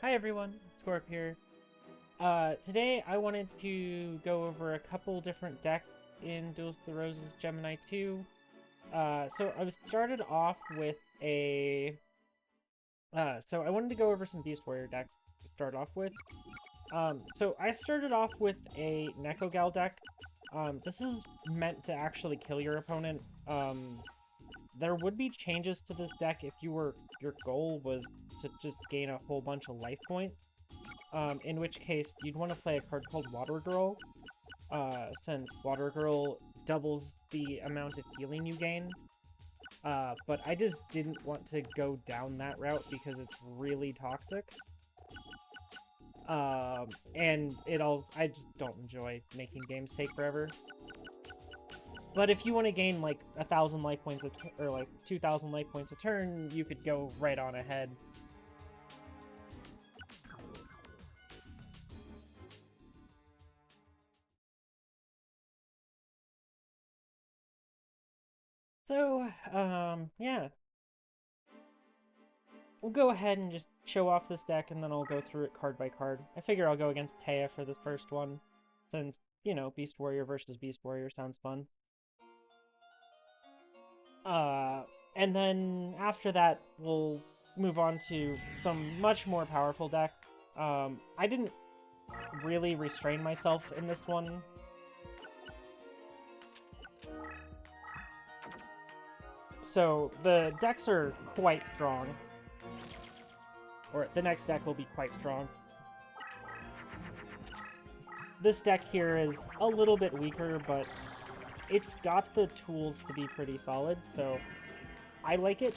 Hi everyone, Scorp here. Today I wanted to go over a couple different decks in Duelist the Roses Gemini 2. So I was started off with a... so I wanted to go over some Beast Warrior decks to start off with. So I started off with a Nekogal deck. This is meant to actually kill your opponent. There would be changes to this deck if your goal was to just gain a whole bunch of life points. In which case, you'd want to play a card called Water Girl, since Water Girl doubles the amount of healing you gain. But I just didn't want to go down that route because it's really toxic. And I just don't enjoy making games take forever. But if you want to gain like 1,000 life points or like 2,000 life points a turn, you could go right on ahead. So, yeah. We'll go ahead and just show off this deck, and then I'll go through it card by card. I figure I'll go against Taya for this first one, since, you know, Beast Warrior versus Beast Warrior sounds fun. And then after that, we'll move on to some much more powerful deck. I didn't really restrain myself in this one. So the decks are quite strong. Or the next deck will be quite strong. This deck here is a little bit weaker, but it's got the tools to be pretty solid, so I like it.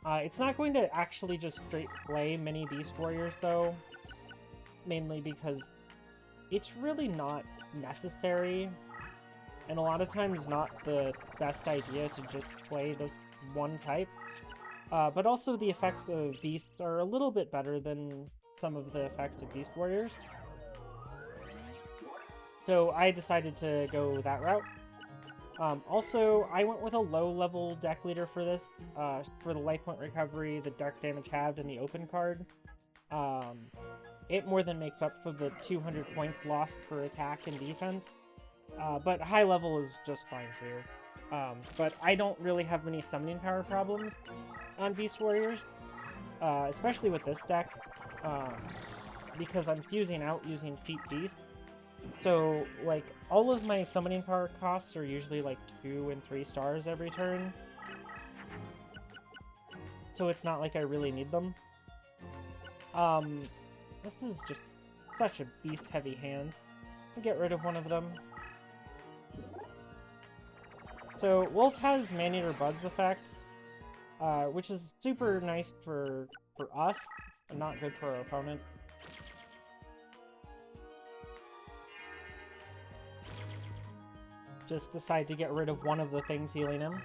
It's not going to actually just straight play many Beast Warriors, though, mainly because it's really not necessary, and a lot of times not the best idea to just play this one type. But also the effects of Beasts are a little bit better than some of the effects of Beast Warriors. So I decided to go that route. Also, I went with a low-level deck leader for this, for the life point recovery, the dark damage halved, and the open card. It more than makes up for the 200 points lost for attack and defense, but high level is just fine too. But I don't really have many summoning power problems on Beast Warriors, especially with this deck, because I'm fusing out using cheap Beast. So, like, all of my summoning power costs are usually like 2 and 3 stars every turn. So it's not like I really need them. This is just such a beast-heavy hand. I'll get rid of one of them. So, Wolf has Man-Eater Bud's effect, which is super nice for us, and not good for our opponent. Just decide to get rid of one of the things healing him.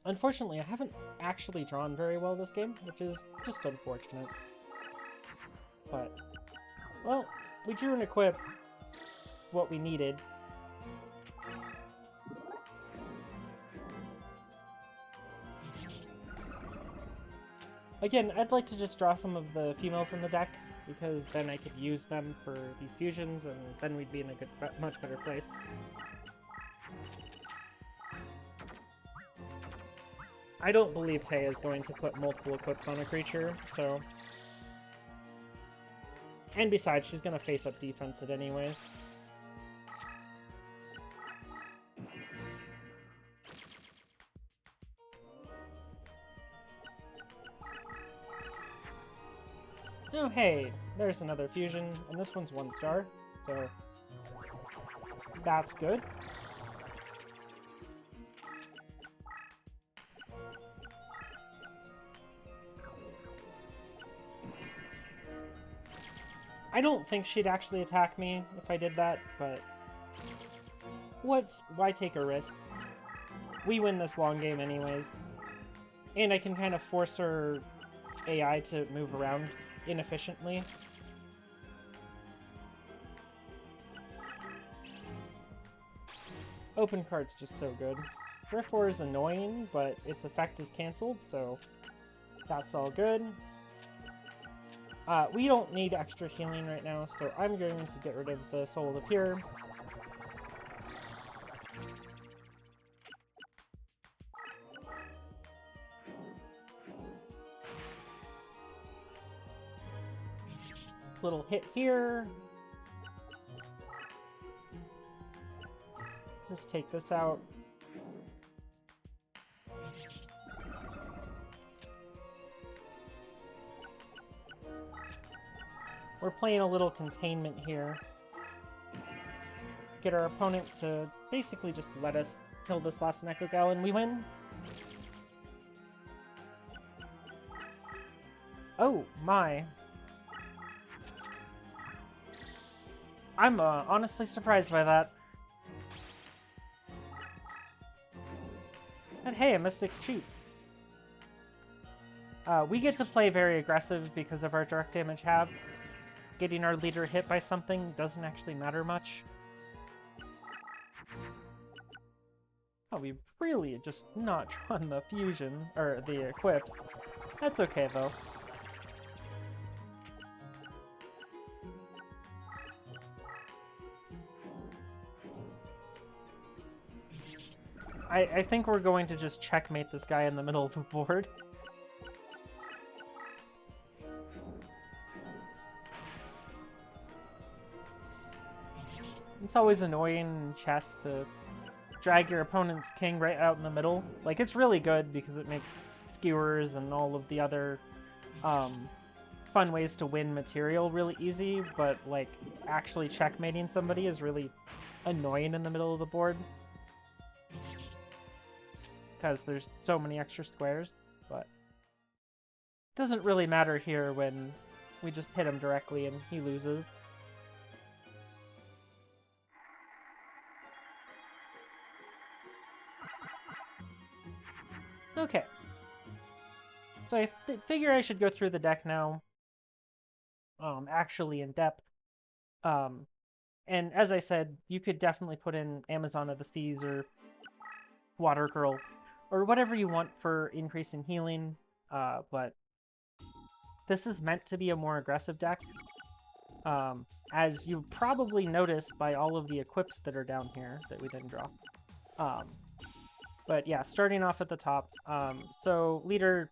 Unfortunately, I haven't actually drawn very well this game, which is just unfortunate. But, well, we drew and equipped what we needed. Again, I'd like to just draw some of the females in the deck, because then I could use them for these fusions, and then we'd be in a much better place. I don't believe Taya is going to put multiple equips on a creature, so... And besides, she's going to face up defense it anyways. Oh, hey, there's another fusion, and this one's 1 star, so that's good. I don't think she'd actually attack me if I did that, but why take a risk? We win this long game anyways, and I can kind of force her AI to move around inefficiently. Open card's just so good. Thrift is annoying, but its effect is canceled, so that's all good. We don't need extra healing right now, so I'm going to get rid of the Soul of the Pure. Little hit here. Just take this out. We're playing a little containment here. Get our opponent to basically just let us kill this last Nekogal and we win. Oh my. I'm honestly surprised by that. And hey, a Mystic's cheap. We get to play very aggressive because of our direct damage have. Getting our leader hit by something doesn't actually matter much. Oh, we've really just not drawn the fusion, or the equipped. That's okay, though. I think we're going to just checkmate this guy in the middle of the board. It's always annoying in chess to drag your opponent's king right out in the middle. Like, it's really good because it makes skewers and all of the other fun ways to win material really easy, but, like, actually checkmating somebody is really annoying in the middle of the board. Because there's so many extra squares, but it doesn't really matter here when we just hit him directly and he loses. Okay. So I figure I should go through the deck now, actually in depth. And as I said, you could definitely put in Amazon of the Seas or Water Girl, or whatever you want for increasing healing, but this is meant to be a more aggressive deck. As you probably noticed by all of the equips that are down here that we didn't draw. But yeah, starting off at the top. So leader,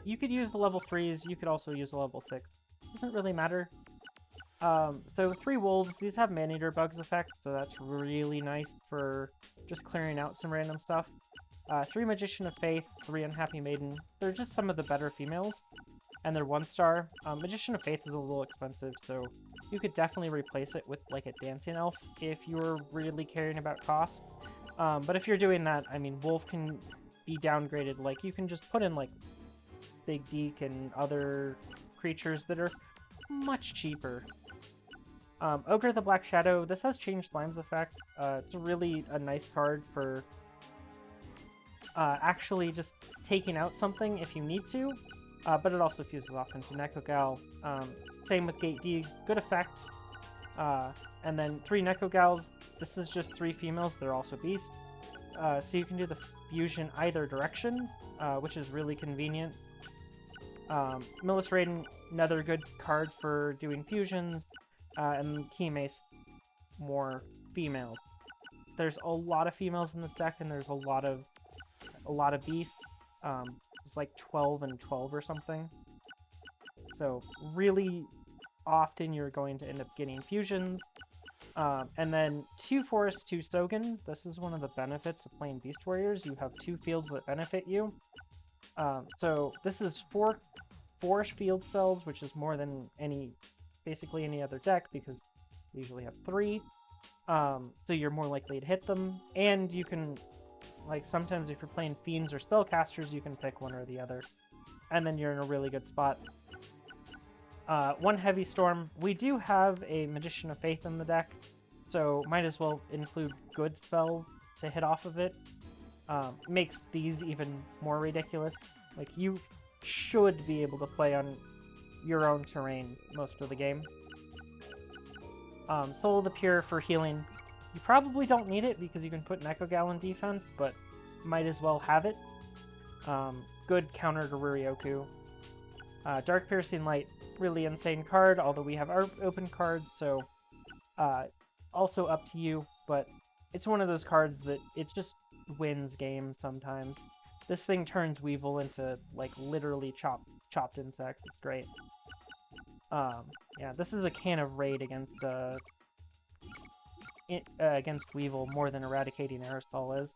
you could use the level 3s, you could also use the level 6. Doesn't really matter. So 3 wolves, these have Man-Eater Bugs effect, so that's really nice for just clearing out some random stuff. 3 Magician of Faith, 3 Unhappy Maiden. They're just some of the better females, and they're 1-star. Magician of Faith is a little expensive, so you could definitely replace it with like a Dancing Elf if you were really caring about cost. But if you're doing that, I mean, Wolf can be downgraded. Like, you can just put in like Big Deke and other creatures that are much cheaper. Ogre the Black Shadow, this has Changed Slime's effect. It's really a nice card for actually just taking out something if you need to, but it also fuses off into Nekogal. Same with Gate Deegs, good effect. And then 3 Nekogals, this is just 3 females, they're also beasts. So you can do the fusion either direction, which is really convenient. Millis Raiden, another good card for doing fusions. And Key Mace, more females. There's a lot of females in this deck, and there's a lot of beasts. It's like 12 and 12 or something. So really often you're going to end up getting fusions. And then 2 Forest, 2 Stogan. This is one of the benefits of playing Beast Warriors. You have 2 fields that benefit you. So this is 4 field spells, which is more than basically any other deck, because we usually have 3. So you're more likely to hit them, and you can, like, sometimes if you're playing fiends or spellcasters, you can pick one or the other, and then you're in a really good spot. 1 Heavy Storm. We do have a Magician of Faith in the deck, so might as well include good spells to hit off of it. Makes these even more ridiculous. Like, you should be able to play on your own terrain most of the game. Soul of the Pure for healing. You probably don't need it because you can put Nekogal in defense, but might as well have it. Good counter to Ruryoku. Dark Piercing Light, really insane card, although we have our open cards, so also up to you, but it's one of those cards that it just wins games sometimes. This thing turns Weevil into, like, literally chopped insects. It's great. Yeah, this is a can of Raid against Weevil more than Eradicating Aerosol is.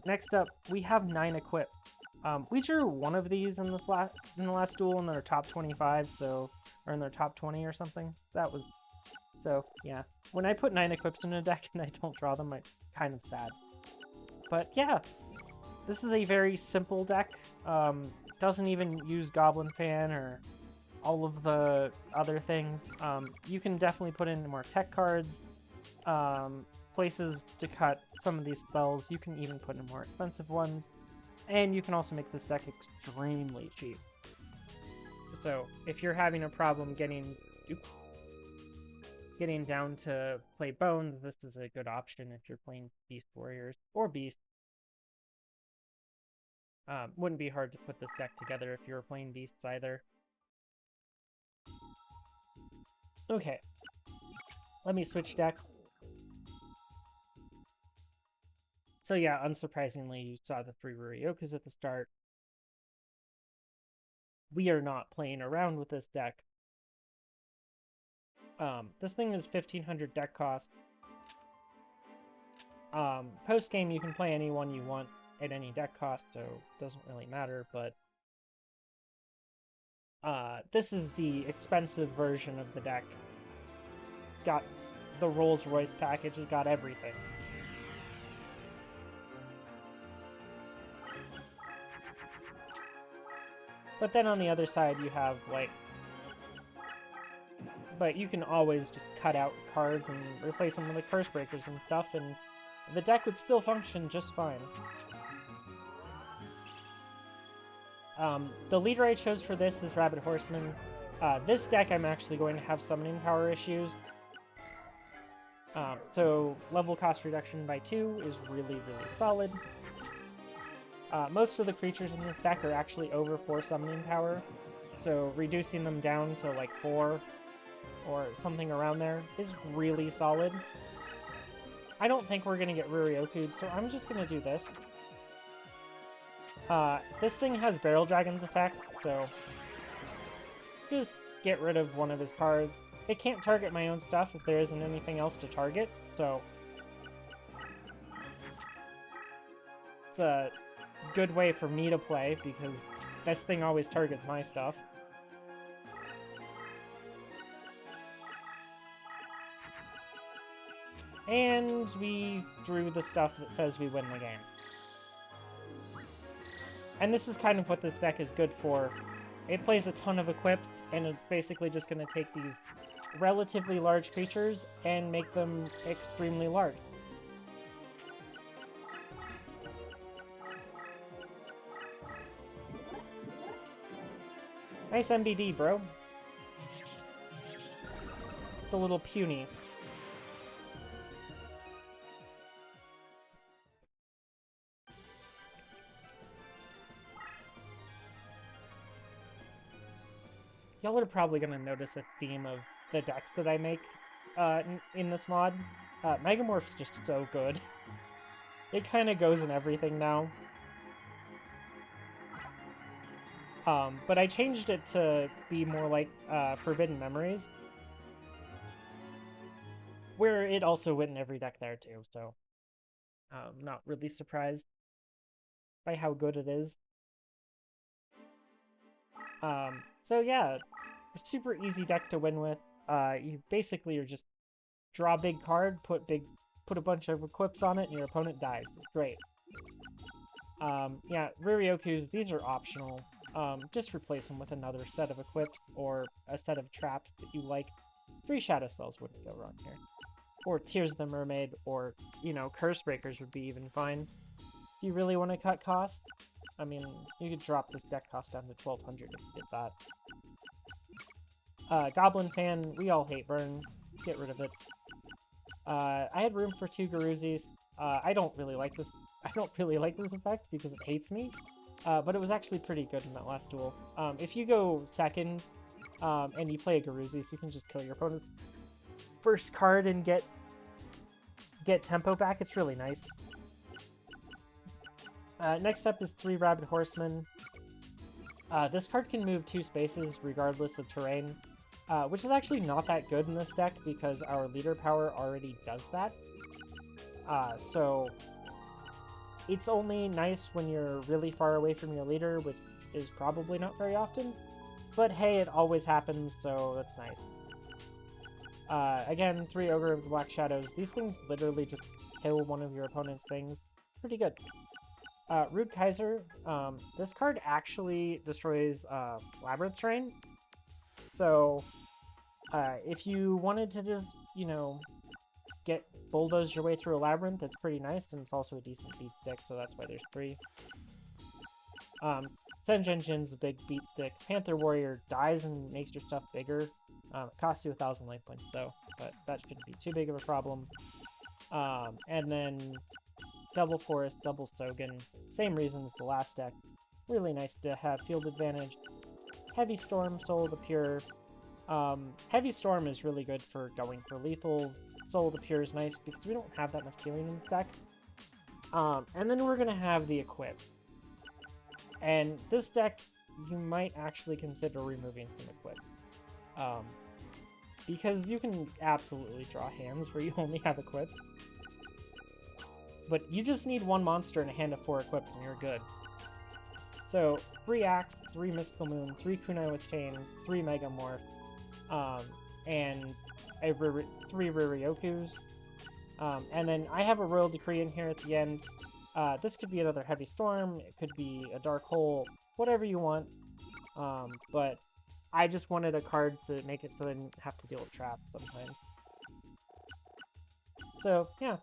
Next up, we have 9 equip. We drew one of these in the last duel in their top 25, or in their top 20 or something. So yeah. When I put 9 equips in a deck and I don't draw them, I'm kind of sad. But yeah, this is a very simple deck. Doesn't even use Goblin Fan or all of the other things. You can definitely put in more tech cards, places to cut some of these spells. You can even put in more expensive ones. And you can also make this deck extremely cheap. So if you're having a problem getting down to play Bones, this is a good option if you're playing Beast Warriors or Beast. Wouldn't be hard to put this deck together if you were playing Beasts either. Okay, let me switch decks. So yeah, unsurprisingly, you saw the 3 Ruryokus at the start. We are not playing around with this deck. This thing is 1,500 deck cost. Post-game, you can play any one you want at any deck cost, so it doesn't really matter, but this is the expensive version of the deck. Got the Rolls-Royce package, it got everything. But then on the other side, you have, like... But you can always just cut out cards and replace them with, like, Curse Breakers and stuff, and the deck would still function just fine. The leader I chose for this is Rabbit Horseman. This deck I'm actually going to have summoning power issues. So level cost reduction by 2 is really, really solid. Most of the creatures in this deck are actually over 4 summoning power, so reducing them down to like 4 or something around there is really solid. I don't think we're going to get Ruryoku, so I'm just going to do this. This thing has Barrel Dragon's effect, so just get rid of one of his cards. It can't target my own stuff if there isn't anything else to target, so it's a good way for me to play because this thing always targets my stuff. And we drew the stuff that says we win the game. And this is kind of what this deck is good for. It plays a ton of equipped, and it's basically just going to take these relatively large creatures and make them extremely large. Nice MBD, bro. It's a little puny. Y'all are probably going to notice a theme of the decks that I make in this mod. Megamorph's just so good. It kind of goes in everything now. But I changed it to be more like Forbidden Memories, where it also went in every deck there too, so I'm not really surprised by how good it is. So yeah, super easy deck to win with. You basically are just draw a big card, put a bunch of equips on it, and your opponent dies. It's great. Yeah, Ruryokus, these are optional. Just replace them with another set of equips or a set of traps that you like. 3 Shadow Spells wouldn't go wrong here. Or Tears of the Mermaid, or, you know, Curse Breakers would be even fine. If you really want to cut costs, I mean, you could drop this deck cost down to 1,200 if you did that. Goblin Fan, we all hate burn. Get rid of it. I had room for 2 Garuzis. I don't really like this. I don't really like this effect because it hates me. But it was actually pretty good in that last duel. If you go second and you play a Garuzzi, so you can just kill your opponent's first card and get tempo back, it's really nice. Next up is 3 Rabid Horsemen. This card can move 2 spaces regardless of terrain, which is actually not that good in this deck because our leader power already does that. So it's only nice when you're really far away from your leader, which is probably not very often. But hey, it always happens, so that's nice. Again, 3 Ogre of the Black Shadows. These things literally just kill one of your opponent's things. Pretty good. Rude Kaiser. This card actually destroys Labyrinth Terrain. So if you wanted to just, you know, bulldoze your way through a labyrinth, it's pretty nice, and it's also a decent beat stick, so that's why there's 3. Senjinjin's a big beat stick. Panther Warrior dies and makes your stuff bigger. It costs you 1,000 life points though, but that shouldn't be too big of a problem. And then Double Forest, Double Stogan, same reason as the last deck. Really nice to have field advantage. Heavy Storm, Soul of the Pure. Heavy Storm is really good for going for lethals. Soul of the Pure is nice because we don't have that much healing in this deck. And then we're going to have the Equip. And this deck, you might actually consider removing from Equip. Because you can absolutely draw hands where you only have Equips. But you just need 1 monster and a hand of 4 Equips and you're good. So, 3 Axe, 3 Mystical Moon, 3 Kunai with Chain, 3 Megamorph, and 3 Riryokus. And then I have a Royal Decree in here at the end. This could be another Heavy Storm, it could be a Dark Hole, whatever you want. But I just wanted a card to make it so I didn't have to deal with traps sometimes. So, yeah.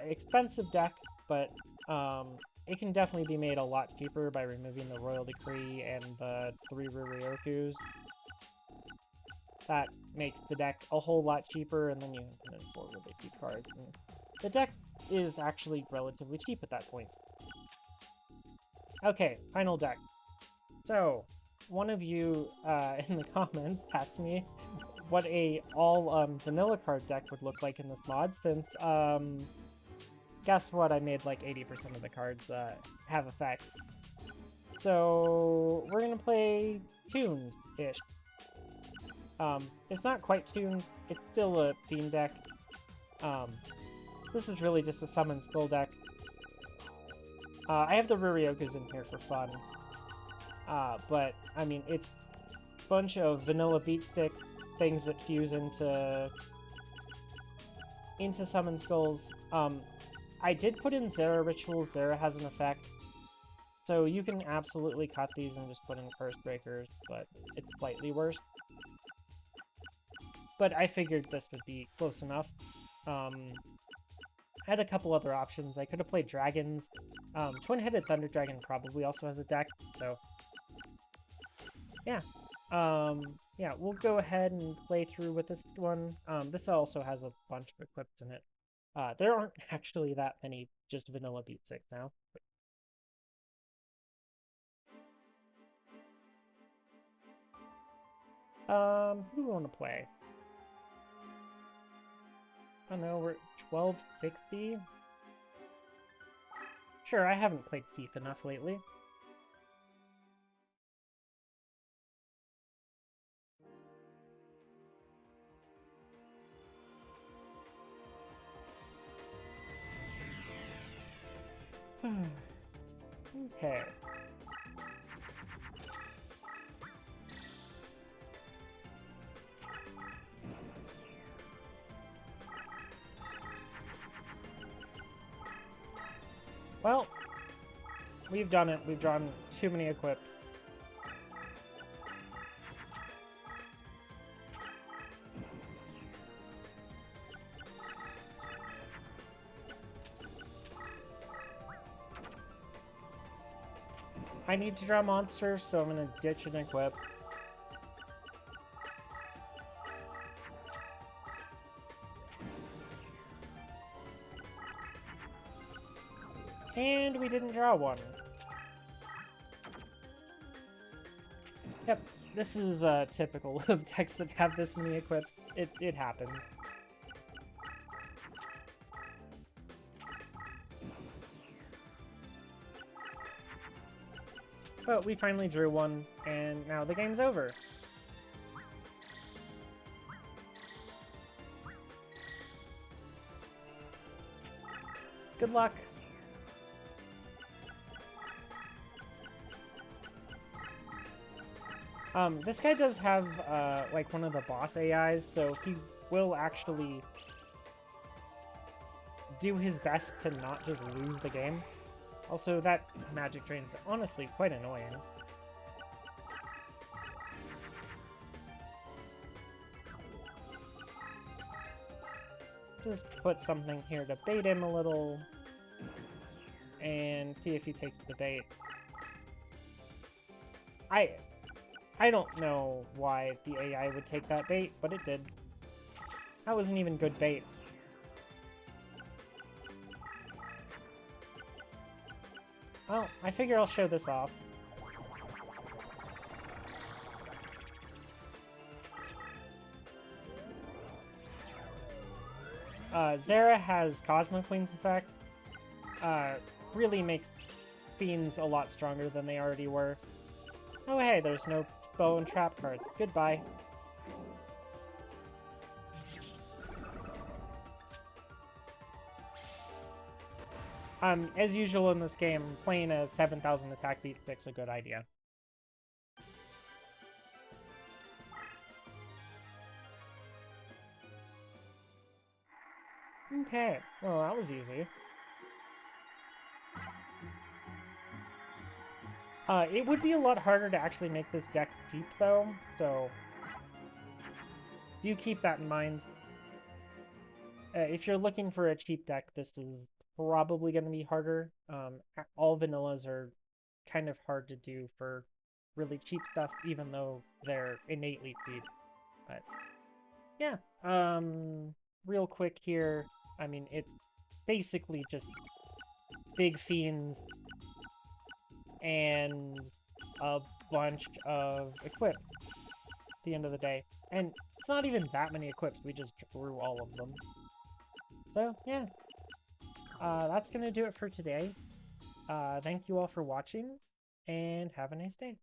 Expensive deck, but it can definitely be made a lot cheaper by removing the Royal Decree and the 3 Riryokus. That makes the deck a whole lot cheaper, and then you can afford really cheap cards. And the deck is actually relatively cheap at that point. Okay, final deck. So, one of you in the comments asked me what a all vanilla card deck would look like in this mod, since guess what, I made like 80% of the cards have effects. So we're gonna play tunes-ish. It's not quite tunes, it's still a fiend deck. This is really just a summon skull deck. I have the Riryokas in here for fun. But, I mean, it's a bunch of vanilla beat sticks, things that fuse into summon skulls. I did put in Zera rituals. Zera has an effect. So you can absolutely cut these and just put in Curse Breakers, but it's slightly worse. But I figured this would be close enough. I had a couple other options. I could have played dragons. Twin-Headed Thunder Dragon probably also has a deck, so yeah. Yeah, we'll go ahead and play through with this one. This also has a bunch of equips in it. There aren't actually that many just vanilla beat sticks now. Who do we want to play? I don't know, we're at 1260? Sure, I haven't played Keith enough lately. Okay. Well, we've done it. We've drawn too many equips. I need to draw monsters, so I'm going to ditch an equip. And we didn't draw one. Yep, this is typical of decks that have this many equips. It happens. But we finally drew one, and now the game's over. Good luck. This guy does have, like, one of the boss AIs, so he will actually do his best to not just lose the game. Also, that magic drain's honestly quite annoying. Just put something here to bait him a little, and see if he takes the bait. I don't know why the AI would take that bait, but it did. That wasn't even good bait. Well, I figure I'll show this off. Zera has Cosmo Queen's effect. Really makes fiends a lot stronger than they already were. Oh hey, there's no bow and trap card. Goodbye. As usual in this game, playing a 7,000 attack beat stick's a good idea. Okay, well that was easy. It would be a lot harder to actually make this deck cheap, though, so do keep that in mind. If you're looking for a cheap deck, this is probably going to be harder. All vanillas are kind of hard to do for really cheap stuff, even though they're innately cheap. But yeah, real quick here, I mean, it's basically just big fiends and a bunch of equips at the end of the day. And it's not even that many equips, we just drew all of them. So, yeah. That's gonna do it for today. Thank you all for watching, and have a nice day.